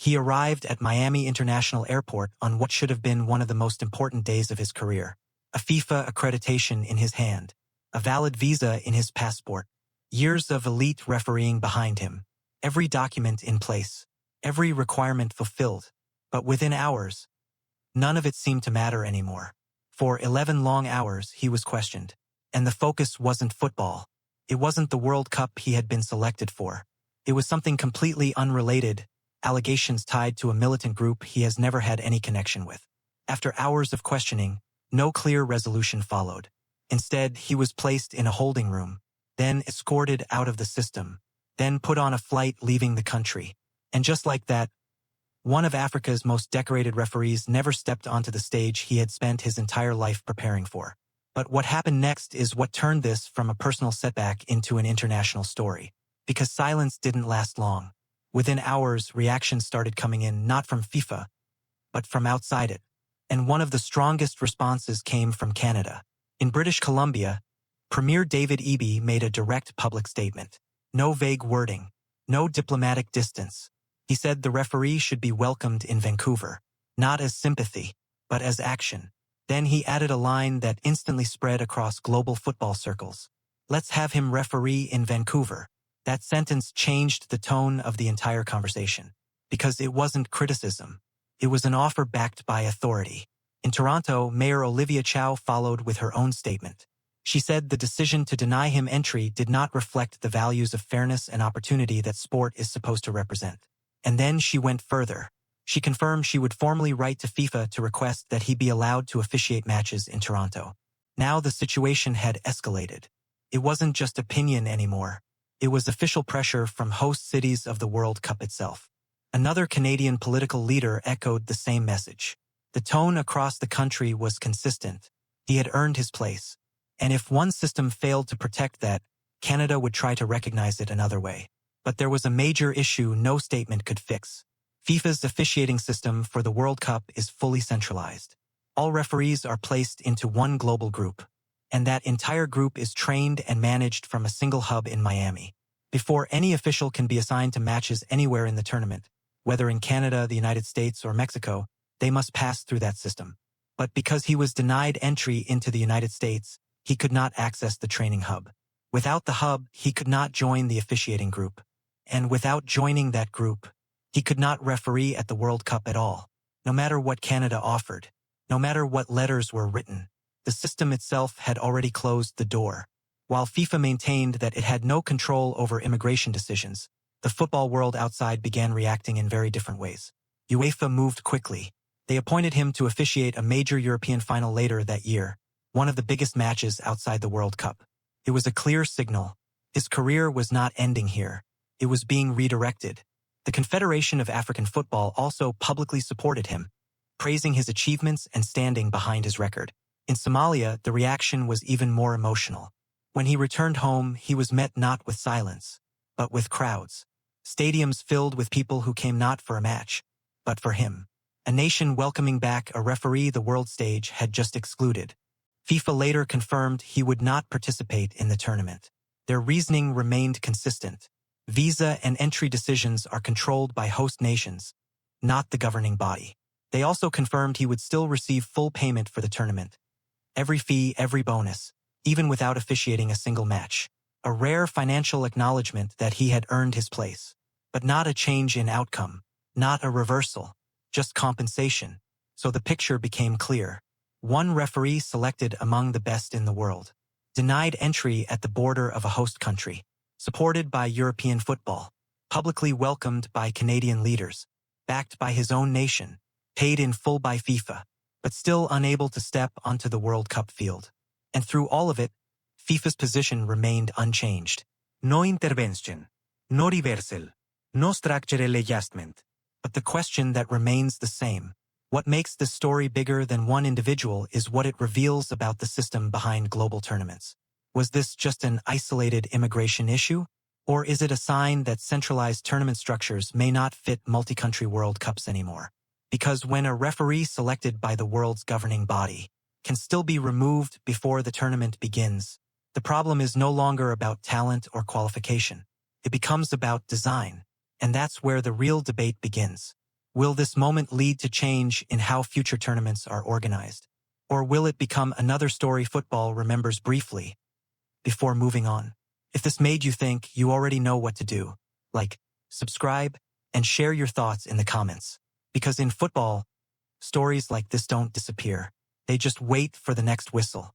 He arrived at Miami International Airport on what should have been one of the most important days of his career. A FIFA accreditation in his hand, a valid visa in his passport, years of elite refereeing behind him, every document in place, every requirement fulfilled. But within hours, none of it seemed to matter anymore. For 11 long hours, he was questioned. And the focus wasn't football. It wasn't the World Cup he had been selected for. It was something completely unrelated, allegations tied to a militant group he has never had any connection with. After hours of questioning, no clear resolution followed. Instead, he was placed in a holding room, then escorted out of the system, then put on a flight leaving the country. And just like that, one of Africa's most decorated referees never stepped onto the stage he had spent his entire life preparing for. But what happened next is what turned this from a personal setback into an international story. Because silence didn't last long. Within hours, reactions started coming in not from FIFA, but from outside it. And one of the strongest responses came from Canada. In British Columbia, Premier David Ebie made a direct public statement. No vague wording, no diplomatic distance. He said the referee should be welcomed in Vancouver, not as sympathy, but as action. Then he added a line that instantly spread across global football circles. Let's have him referee in Vancouver. That sentence changed the tone of the entire conversation. Because it wasn't criticism. It was an offer backed by authority. In Toronto, Mayor Olivia Chow followed with her own statement. She said the decision to deny him entry did not reflect the values of fairness and opportunity that sport is supposed to represent. And then she went further. She confirmed she would formally write to FIFA to request that he be allowed to officiate matches in Toronto. Now the situation had escalated. It wasn't just opinion anymore. It was official pressure from host cities of the World Cup itself. Another Canadian political leader echoed the same message. The tone across the country was consistent. He had earned his place. And if one system failed to protect that, Canada would try to recognize it another way. But there was a major issue no statement could fix. FIFA's officiating system for the World Cup is fully centralized. All referees are placed into one global group, and that entire group is trained and managed from a single hub in Miami. Before any official can be assigned to matches anywhere in the tournament, whether in Canada, the United States, or Mexico, they must pass through that system. But because he was denied entry into the United States, he could not access the training hub. Without the hub, he could not join the officiating group. And without joining that group, he could not referee at the World Cup at all. No matter what Canada offered, no matter what letters were written, the system itself had already closed the door. While FIFA maintained that it had no control over immigration decisions, the football world outside began reacting in very different ways. UEFA moved quickly. They appointed him to officiate a major European final later that year, one of the biggest matches outside the World Cup. It was a clear signal. His career was not ending here. It was being redirected. The Confederation of African Football also publicly supported him, praising his achievements and standing behind his record. In Somalia, the reaction was even more emotional. When he returned home, he was met not with silence, but with crowds. Stadiums filled with people who came not for a match, but for him. A nation welcoming back a referee the world stage had just excluded. FIFA later confirmed he would not participate in the tournament. Their reasoning remained consistent. Visa and entry decisions are controlled by host nations, not the governing body. They also confirmed he would still receive full payment for the tournament. Every fee, every bonus, even without officiating a single match. A rare financial acknowledgement that he had earned his place. But not a change in outcome, not a reversal, just compensation. So the picture became clear. One referee selected among the best in the world. Denied entry at the border of a host country. Supported by European football, publicly welcomed by Canadian leaders, backed by his own nation, paid in full by FIFA, but still unable to step onto the World Cup field. And through all of it, FIFA's position remained unchanged. No intervention, no reversal, no structural adjustment. But the question that remains the same. What makes this story bigger than one individual is what it reveals about the system behind global tournaments. Was this just an isolated immigration issue? Or is it a sign that centralized tournament structures may not fit multi-country World Cups anymore? Because when a referee selected by the world's governing body can still be removed before the tournament begins, the problem is no longer about talent or qualification. It becomes about design. And that's where the real debate begins. Will this moment lead to change in how future tournaments are organized? Or will it become another story football remembers briefly before moving on? If this made you think, you already know what to do. Like, subscribe, and share your thoughts in the comments. Because in football, stories like this don't disappear. They just wait for the next whistle.